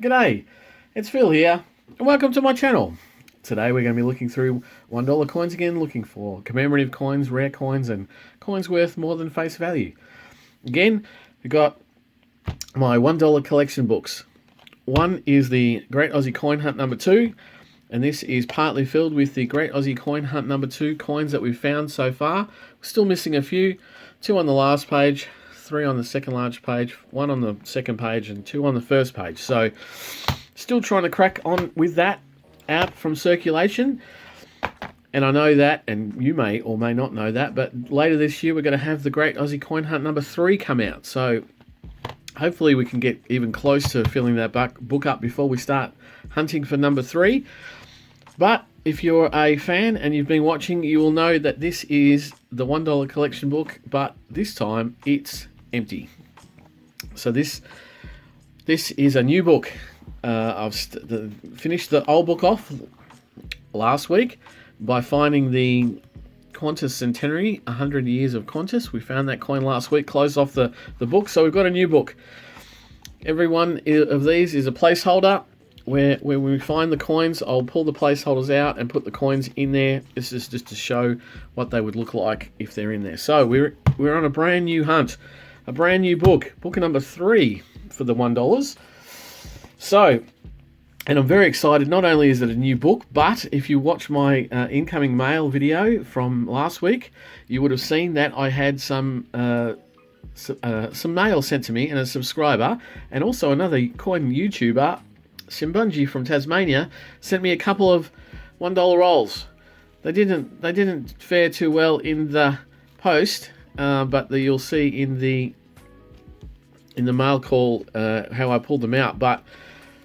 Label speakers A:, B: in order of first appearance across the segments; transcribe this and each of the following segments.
A: G'day, it's Phil here, and welcome to my channel. Today we're going to be looking through $1 coins again, looking for commemorative coins, rare coins, and coins worth more than face value. Again, we've got my $1 collection books. One is the Great Aussie Coin Hunt number 2, and this is partly filled with the Great Aussie Coin Hunt number 2 coins that we've found so far. We're still missing a few, 2 on the last page, 3 on the second large page, 1 on the second page, and 2 on the first page. So still trying to crack on with that out from circulation. And I know that, and you may or may not know that, but later this year we're going to have the Great Aussie Coin Hunt number 3 come out. So hopefully we can get even close to filling that book up before we start hunting for number 3. But if you're a fan and you've been watching, you will know that this is the $1 collection book, but this time it's empty. So this is a new book. I've finished the old book off last week by finding the Qantas Centenary, 100 years of Qantas. We found that coin last week, closed off the book, so we've got a new book. Every one of these is a placeholder where when we find the coins, I'll pull the placeholders out and put the coins in there. This is just to show what they would look like if they're in there. So we're on a brand new hunt, a brand new book number 3 for the $1. So, and I'm very excited. Not only is it a new book, but if you watch my incoming mail video from last week, you would have seen that I had some mail sent to me, and a subscriber, and also another coin YouTuber, Simbunji from Tasmania, sent me a couple of $1 rolls. They didn't fare too well in the post, but you'll see in the mail call how I pulled them out. But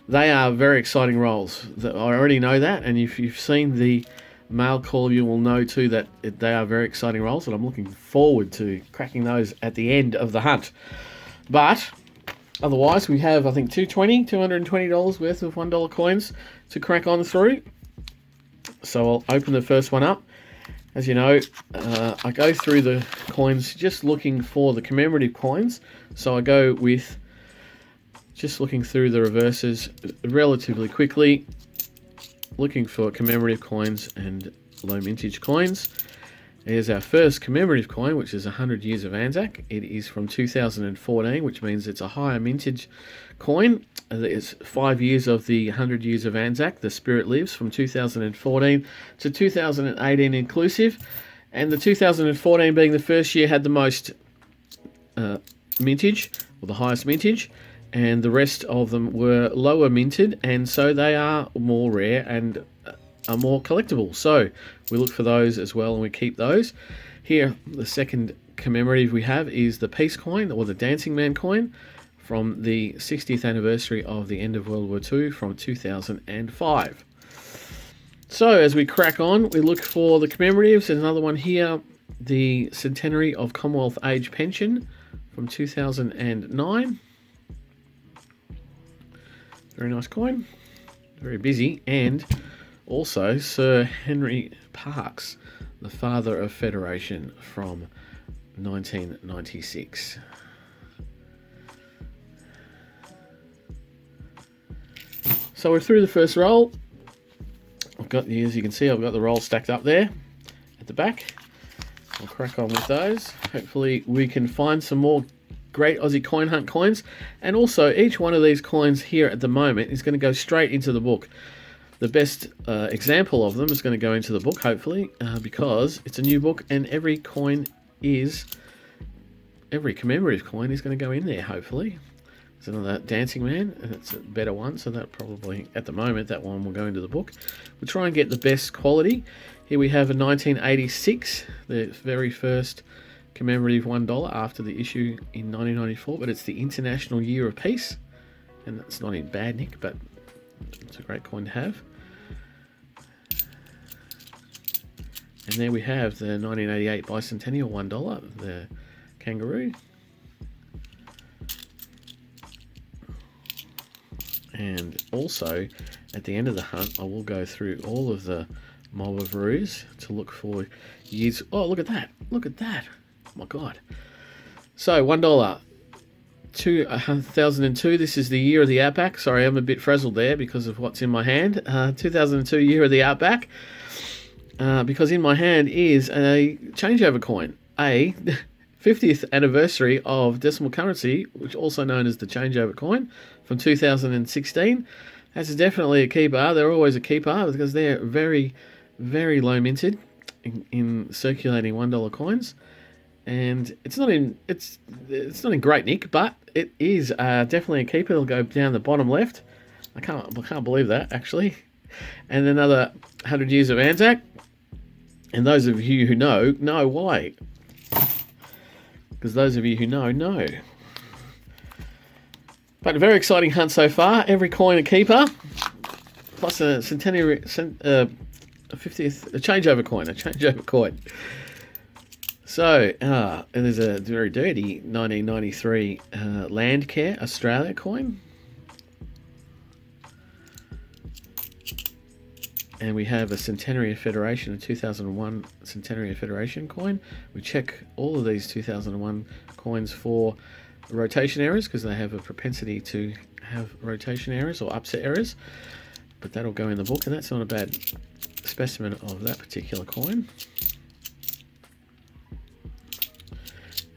A: they are very exciting rolls. I already know that, and if you've seen the mail call, you will know too that they are very exciting rolls, and I'm looking forward to cracking those at the end of the hunt. But otherwise, we have, I think, $220 worth of $1 coins to crack on through. So I'll open the first one up. As you know, I go through the coins just looking for the commemorative coins. So I go with just looking through the reverses relatively quickly, looking for commemorative coins and low mintage coins. Here's our first commemorative coin, which is 100 years of ANZAC. It is from 2014, which means it's a higher mintage coin. It's 5 years of the 100 years of ANZAC. The spirit lives from 2014 to 2018 inclusive. And the 2014 being the first year had the most mintage, or the highest mintage. And the rest of them were lower minted, and so they are more rare and are more collectible. So we look for those as well, and we keep those. Here, the second commemorative we have is the Peace coin, or the Dancing Man coin, from the 60th anniversary of the end of World War II from 2005. So as we crack on, we look for the commemoratives. There's another one here, the Centenary of Commonwealth Age Pension from 2009. Very nice coin, very busy. And also Sir Henry Parkes, the father of Federation, from 1996. So we're through the first roll. I've got the, as you can see, I've got the roll stacked up there at the back. I'll crack on with those. Hopefully we can find some more Great Aussie Coin Hunt coins, and also each one of these coins here at the moment is going to go straight into the book. The best example of them is going to go into the book, hopefully, because it's a new book, and every commemorative coin is going to go in there, hopefully. There's another Dancing Man, and it's a better one, so that probably, at the moment, that one will go into the book. We'll try and get the best quality. Here we have a 1986, the very first commemorative $1 after the issue in 1994, but it's the International Year of Peace, and that's not in bad nick, but it's a great coin to have. And there we have the 1988 bicentennial $1, the kangaroo. And also, at the end of the hunt, I will go through all of the mob of roos to look for years. Oh, look at that! Look at that! Oh my God! So $1 2002, this is the year of the Outback. Sorry, I'm a bit frazzled there because of what's in my hand. 2002, year of the Outback. Because in my hand is a changeover coin, a 50th anniversary of decimal currency, which also known as the changeover coin, from 2016. That's definitely a keeper. They're always a keeper because they're very, very low minted in circulating $1 coins, and it's not in great nick, but it is definitely a keeper. It'll go down the bottom left. I can't believe that, actually. And another 100 years of ANZAC. And those of you who know why. Because those of you who know. But a very exciting hunt so far. Every coin a keeper, plus a centenary, a 50th, a changeover coin. So, and there's a very dirty 1993 Landcare Australia coin. And we have a Centenary of Federation, a 2001 Centenary of Federation coin. We check all of these 2001 coins for rotation errors because they have a propensity to have rotation errors or upset errors. But that'll go in the book, and that's not a bad specimen of that particular coin.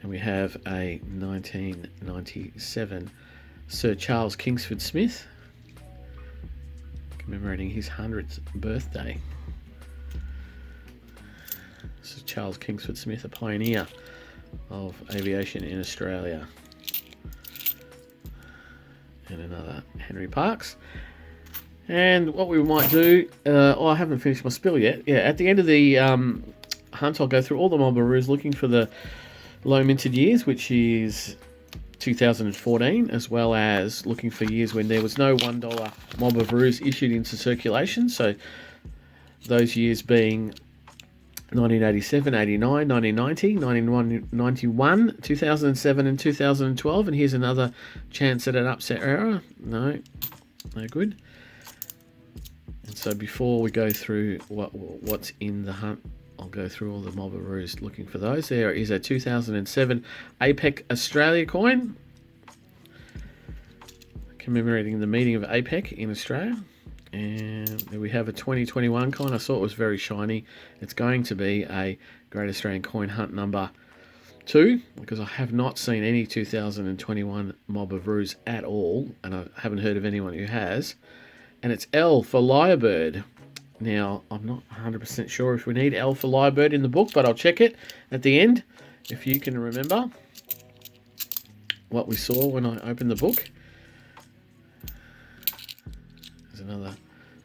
A: And we have a 1997 Sir Charles Kingsford-Smith, commemorating his 100th birthday. This is Charles Kingsford-Smith, a pioneer of aviation in Australia. And another Henry Parkes. And what we might do, I haven't finished my spill yet. Yeah, at the end of the hunt, I'll go through all the Mobberoos looking for the low minted years, which is 2014, as well as looking for years when there was no $1 Mobberoos issued into circulation. So those years being 1987, 89, 1990, 1991, 2007 and 2012. And here's another chance at an upset error. No good. And so before we go through what's in the hunt, I'll go through all the Mobberoos looking for those. There is a 2007 APEC Australia coin, commemorating the meeting of APEC in Australia. And we have a 2021 coin. I saw it was very shiny. It's going to be a Great Australian Coin Hunt number 2, because I have not seen any 2021 Mobberoos at all, and I haven't heard of anyone who has. And it's L for Lyrebird. Now, I'm not 100% sure if we need L for Lyrebird in the book, but I'll check it at the end, if you can remember what we saw when I opened the book. There's another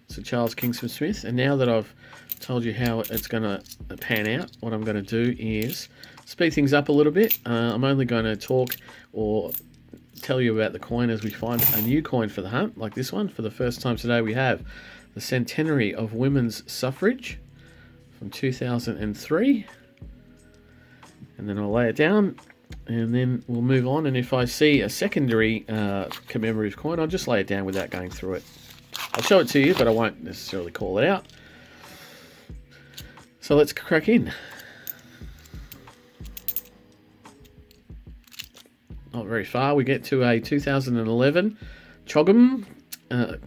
A: Sir Charles Kingsford-Smith. And now that I've told you how it's going to pan out, what I'm going to do is speed things up a little bit. I'm only going to talk or tell you about the coin as we find a new coin for the hunt, like this one. For the first time today, we have the Centenary of Women's Suffrage from 2003. And then I'll lay it down, and then we'll move on. And if I see a secondary commemorative coin, I'll just lay it down without going through it. I'll show it to you, but I won't necessarily call it out. So let's crack in. Not very far. We get to a 2011 CHOGM,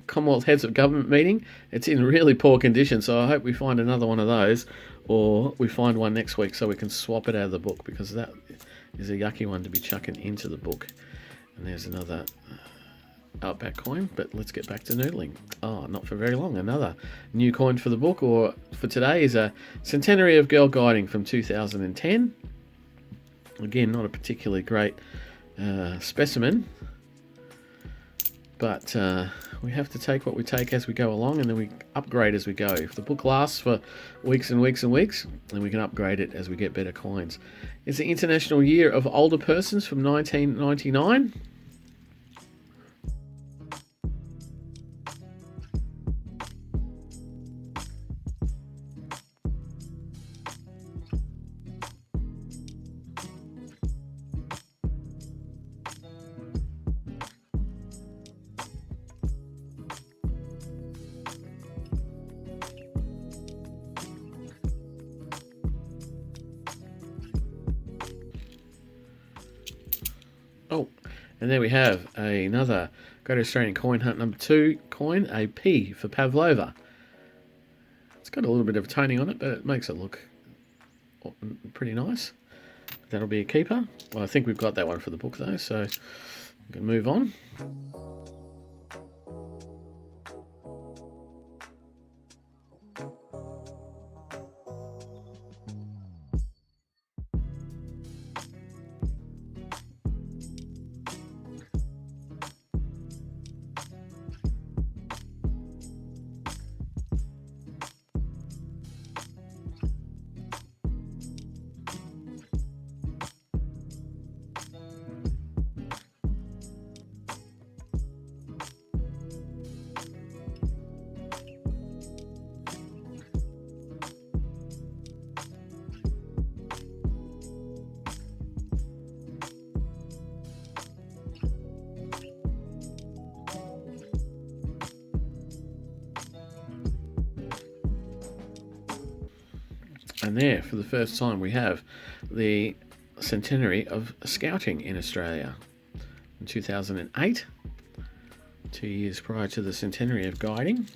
A: Commonwealth Heads of Government meeting. It's in really poor condition, so I hope we find another one of those, or we find one next week so we can swap it out of the book, because that is a yucky one to be chucking into the book. And there's another Outback coin, but let's get back to noodling. Oh, not for very long. Another new coin for the book, or for today, is a Centenary of Girl Guiding from 2010. Again, not a particularly great specimen, but we have to take what we take as we go along, and then we upgrade as we go. If the book lasts for weeks and weeks and weeks, then we can upgrade it as we get better coins. It's the International Year of Older Persons from 1999. Oh, And there we have another Great Australian Coin Hunt number 2 coin, a P for Pavlova. It's got a little bit of toning on it, but it makes it look pretty nice. That'll be a keeper. Well, I think we've got that one for the book though, so we can move on. And there, for the first time, we have the Centenary of Scouting in Australia in 2008, 2 years prior to the Centenary of Guiding.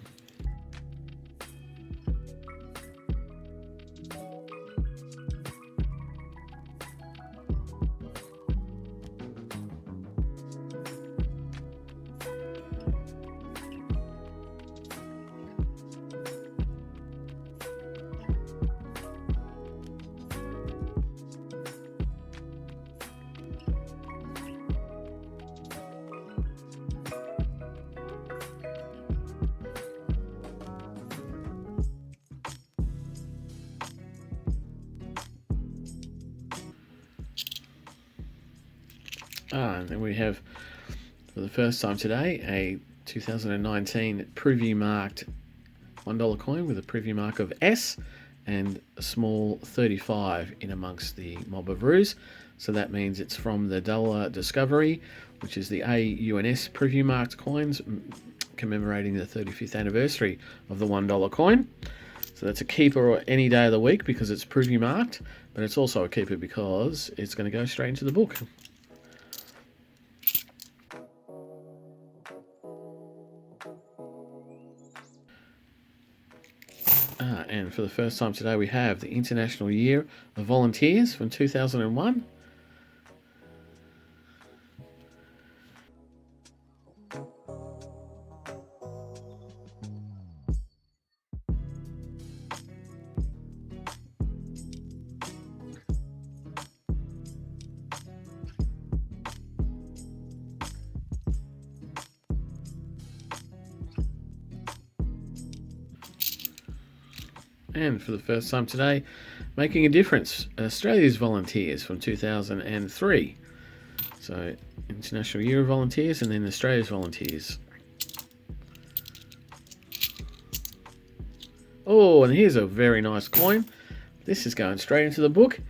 A: And then we have, for the first time today, a 2019 preview marked $1 coin with a preview mark of S and a small 35 in amongst the mob of roos. So that means it's from the Dollar Discovery, which is the AUNS preview marked coins commemorating the 35th anniversary of the $1 coin. So that's a keeper any day of the week because it's preview marked, but it's also a keeper because it's going to go straight into the book. And for the first time today, we have the International Year of Volunteers from 2001. And for the first time today, Making a Difference, Australia's Volunteers from 2003. So, International Year of Volunteers and then Australia's Volunteers. Oh, and here's a very nice coin. This is going straight into the book.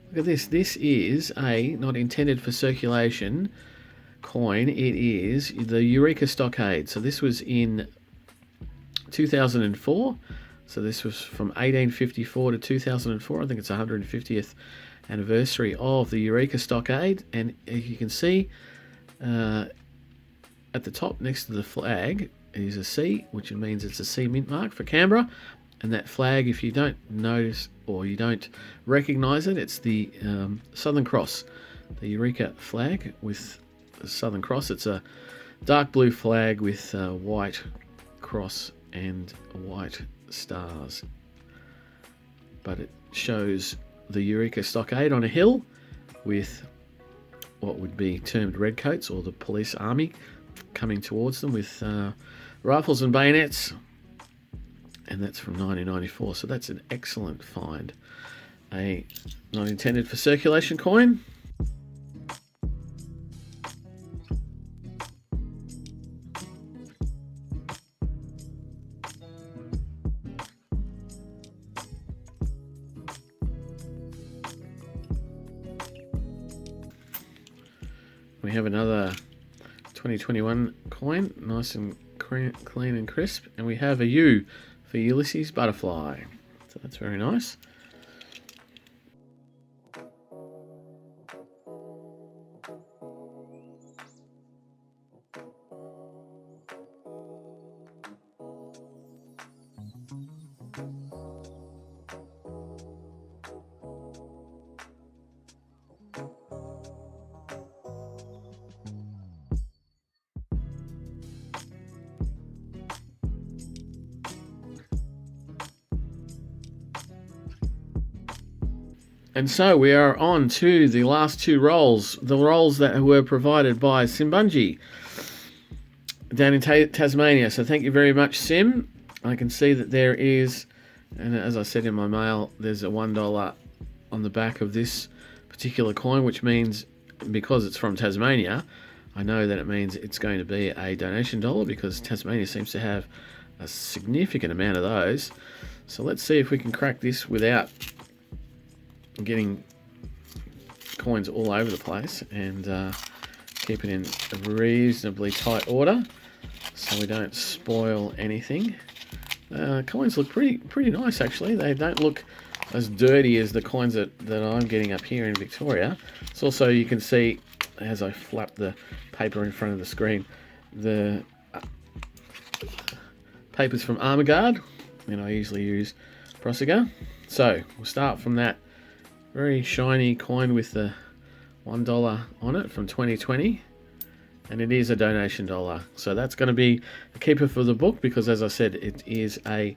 A: Look at this. This is a not intended for circulation coin. It is the Eureka Stockade. So this was in 2004. So this was from 1854 to 2004. I think it's 150th anniversary of the Eureka Stockade. And you can see at the top next to the flag is a C, which means it's a C mint mark for Canberra. And that flag, if you don't notice or you don't recognise it, it's the Southern Cross, the Eureka flag with the Southern Cross. It's a dark blue flag with a white cross and white stars, but it shows the Eureka Stockade on a hill with what would be termed redcoats or the police army coming towards them with rifles and bayonets, and that's from 1994. So that's an excellent find. A not intended for circulation coin. We have another 2021 coin, nice and clean and crisp, and we have a U for Ulysses Butterfly. So that's very nice. And so we are on to the last two rolls, the rolls that were provided by Simbunji down in Tasmania. So thank you very much, Sim. I can see that there is, and as I said in my mail, there's a $1 on the back of this particular coin, which means, because it's from Tasmania, I know that it means it's going to be a donation dollar, because Tasmania seems to have a significant amount of those. So let's see if we can crack this without getting coins all over the place, and keep it in a reasonably tight order so we don't spoil anything. Coins look pretty nice, actually. They don't look as dirty as the coins that I'm getting up here in Victoria. It's also, you can see as I flap the paper in front of the screen, the papers from Armaguard, and I usually use Prosegur. So we'll start from that very shiny coin with the $1 on it from 2020, and it is a donation dollar. So that's going to be a keeper for the book, because as I said, it is a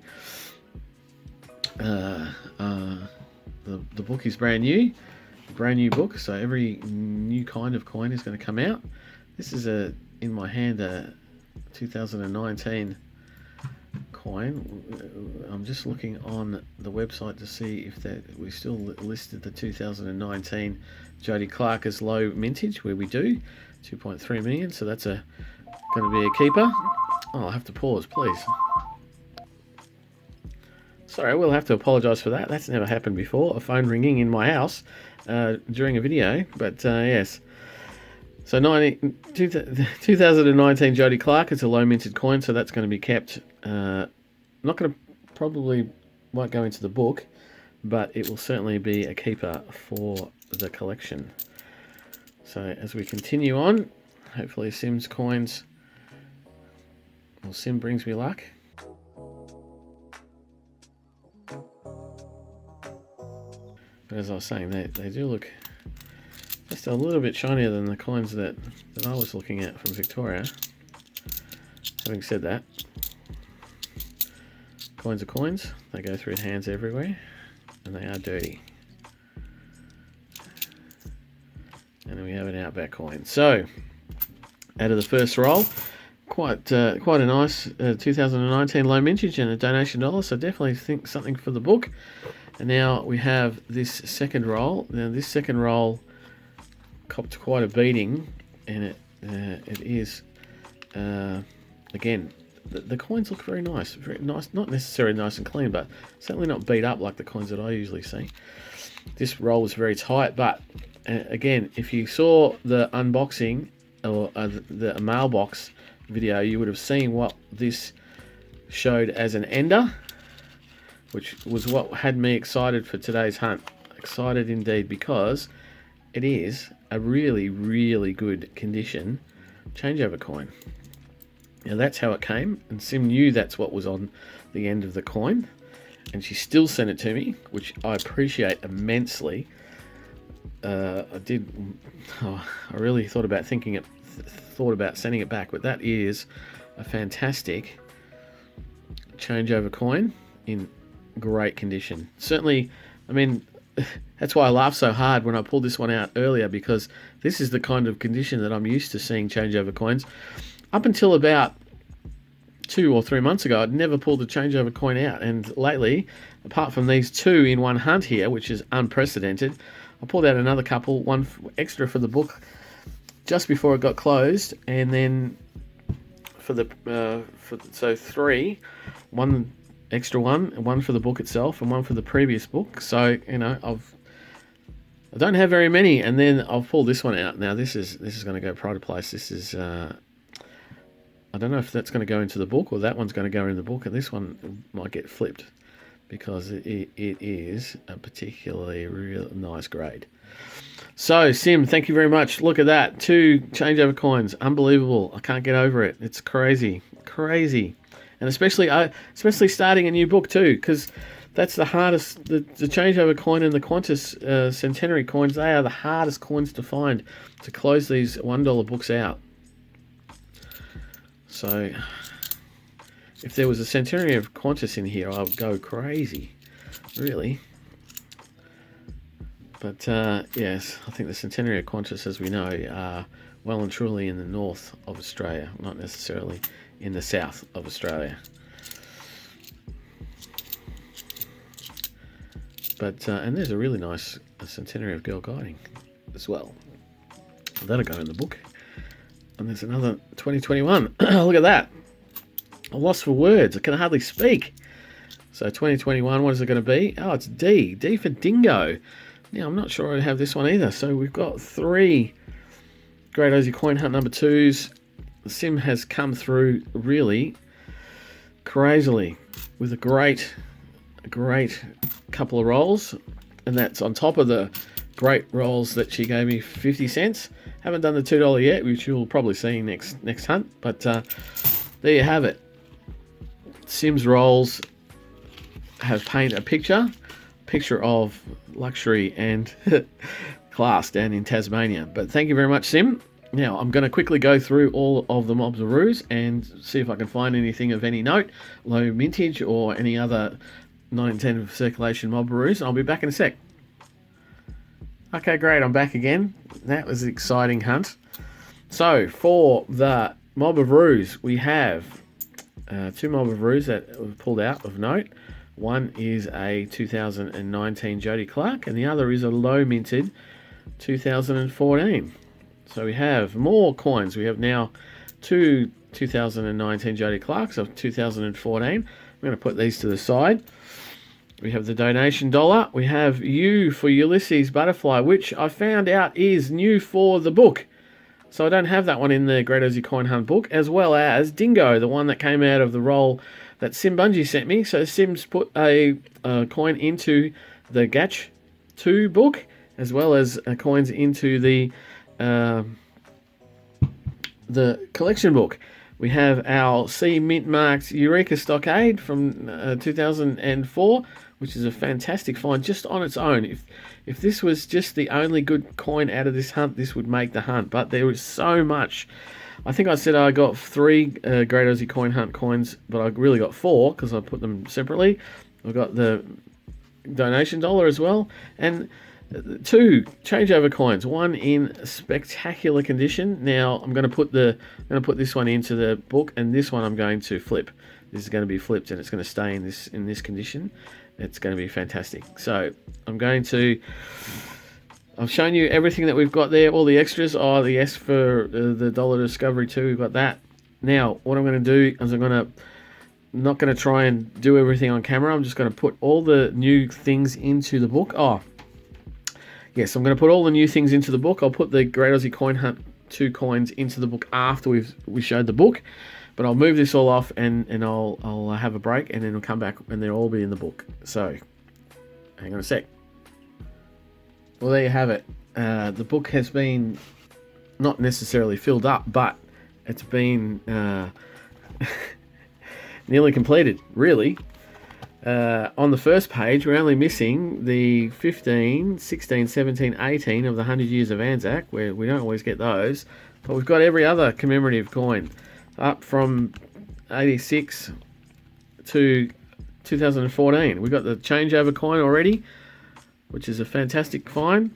A: the book is brand new book, so every new kind of coin is going to come out. This is in my hand a 2019 coin. I'm just looking on the website to see if we still listed the 2019 Jody Clark as low mintage, where we do 2.3 million, so that's going to be a keeper. Oh, I'll have to pause, please. Sorry, I will have to apologise for that. That's never happened before, a phone ringing in my house during a video, but yes. So 2019 Jody Clark, it's a low minted coin, so that's going to be kept. Not going to, probably won't go into the book, but it will certainly be a keeper for the collection. So as we continue on, hopefully Sim's coins, or Sim brings me luck. But as I was saying, they do look just a little bit shinier than the coins that I was looking at from Victoria. Having said that, coins are coins. They go through hands everywhere, and they are dirty. And then we have an Outback coin. So, out of the first roll, quite a nice 2019 low mintage and a donation dollar. So definitely think something for the book. And now we have this second roll. Now this second roll copped quite a beating, and it is again, the coins look very nice, not necessarily nice and clean, but certainly not beat up like the coins that I usually see. This roll was very tight, but again, if you saw the unboxing or the mailbox video, you would have seen what this showed as an ender, which was what had me excited for today's hunt. Excited indeed, because it is a really, really good condition changeover coin. Now that's how it came, and Sim knew that's what was on the end of the coin, and she still sent it to me, which I appreciate immensely. I really thought about sending it back, but that is a fantastic changeover coin in great condition. Certainly, I mean, that's why I laughed so hard when I pulled this one out earlier, because this is the kind of condition that I'm used to seeing changeover coins. Up until about 2 or 3 months ago, I'd never pulled a changeover coin out, and lately, apart from these two in one hunt here, which is unprecedented, I pulled out another couple, one extra for the book just before it got closed, and then so three, one extra one for the book itself, and one for the previous book. So I don't have very many, and then I'll pull this one out. Now this is going to go pride of place. This is I don't know if that's going to go into the book or that one's going to go in the book, and this one might get flipped because it is a particularly real nice grade. So Sim, thank you very much. Look at that, 2 changeover coins, unbelievable. I can't get over it. It's crazy, and especially starting a new book too, because that's the hardest. The changeover coin and the Qantas Centenary coins, they are the hardest coins to find to close these $1 books out. So if there was a Centenary of Qantas in here, I would go crazy, really. But yes, I think the Centenary of Qantas, as we know, are well and truly in the north of Australia, not necessarily in the south of Australia. But and there's a really nice Centenary of Girl Guiding as well. That'll go in the book. And there's another 2021. Look at that. I'm lost for words. I can hardly speak. So 2021, what is it going to be? Oh, it's D. D for Dingo. Now, I'm not sure I have this one either. So we've got 3 Great Aussie Coin Hunt number 2s. The sim has come through really crazily with a great couple of rolls. And that's on top of the great rolls that she gave me 50 cents. Haven't done the $2 yet, which you'll probably see next hunt. But there you have it. Sims rolls have painted a picture of luxury and class down in Tasmania. But thank you very much, Sim. Now I'm going to quickly go through all of the mobs of roos and see if I can find anything of any note, low mintage or any other not intended for circulation mob of roos. I'll be back in a sec. Okay, great, I'm back again. That was an exciting hunt. So for the mob of roos, we have 2 mob of roos that were pulled out of note. One is a 2019 Jodie Clark, and the other is a low minted 2014. So we have more coins. We have now 2 2019 Jodie Clarks of 2014. I'm going to put these to the side. We have the donation dollar. We have U for Ulysses Butterfly, which I found out is new for the book. So I don't have that one in the Great Aussie Coin Hunt book, as well as Dingo, the one that came out of the roll that Sim Bungie sent me. So Sim's put a coin into the Gatch 2 book, as well as coins into the collection book. We have our C mint marked Eureka Stockade from 2004, which is a fantastic find just on its own. If this was just the only good coin out of this hunt, this would make the hunt. But there was so much. I think I said I got 3 Great Aussie Coin Hunt coins, but I really got 4 because I put them separately. I've got the donation dollar as well, and 2 changeover coins. One in spectacular condition. Now I'm going to put this one into the book, and this one I'm going to flip. This is going to be flipped, and it's going to stay in this condition. It's going to be fantastic. So I've shown you everything that we've got there, all the extras. Oh, the S for the Dollar Discovery 2, we've got that. Now, what I'm going to do is not going to try and do everything on camera. I'm just going to put all the new things into the book. Oh, yes, I'm going to put all the new things into the book. I'll put the Great Aussie Coin Hunt 2 coins into the book after we showed the book. But I'll move this all off and I'll have a break, and then we'll come back and they'll all be in the book. So, hang on a sec. Well, there you have it. The book has been not necessarily filled up, but it's been nearly completed, really. On the first page, we're only missing the 15, 16, 17, 18 of the 100 Years of ANZAC, where we don't always get those. But we've got every other commemorative coin, up from 86 to 2014. We've got the changeover coin already, which is a fantastic find.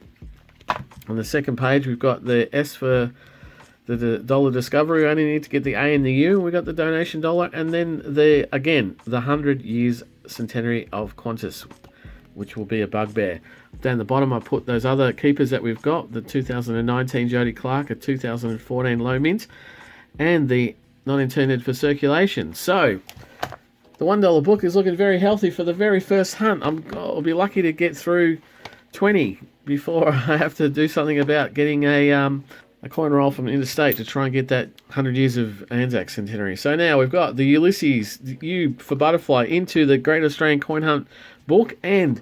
A: On the second page, we've got the S for the Dollar Discovery. We only need to get the A and the U. We got the donation dollar, and then the 100 Years Centenary of Qantas, which will be a bugbear. Down the bottom, I put those other keepers that we've got: the 2019 Jodie Clark, a 2014 low mint, and the not intended for circulation. So the $1 book is looking very healthy for the very first hunt. I'll be lucky to get through 20 before I have to do something about getting a coin roll from interstate to try and get that 100 Years of ANZAC centenary. So now we've got the Ulysses, the U for Butterfly, into the Great Australian Coin Hunt book, and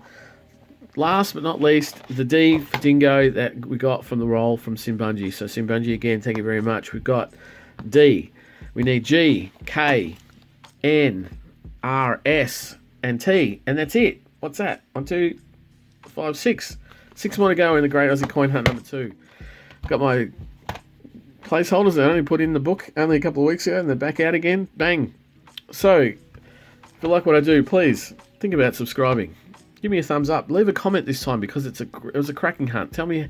A: last but not least, the D for Dingo that we got from the roll from Sim Bungie. So Sim Bungie, again, thank you very much. We've got D. We need G, K, N, R, S, and T, and that's it. What's that? 1, 2, 5, 6. 6 more to go in the Great Aussie Coin Hunt number 2. Got my placeholders that I only put in the book only a couple of weeks ago, and they're back out again. Bang. So, if you like what I do, please think about subscribing. give me a thumbs up. Leave a comment this time because it was a cracking hunt. Tell me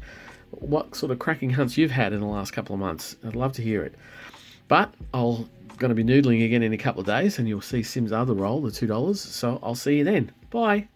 A: what sort of cracking hunts you've had in the last couple of months. I'd love to hear it. But I'll going to be noodling again in a couple of days, and you'll see Sim's other roll, the $2. So I'll see you then. Bye.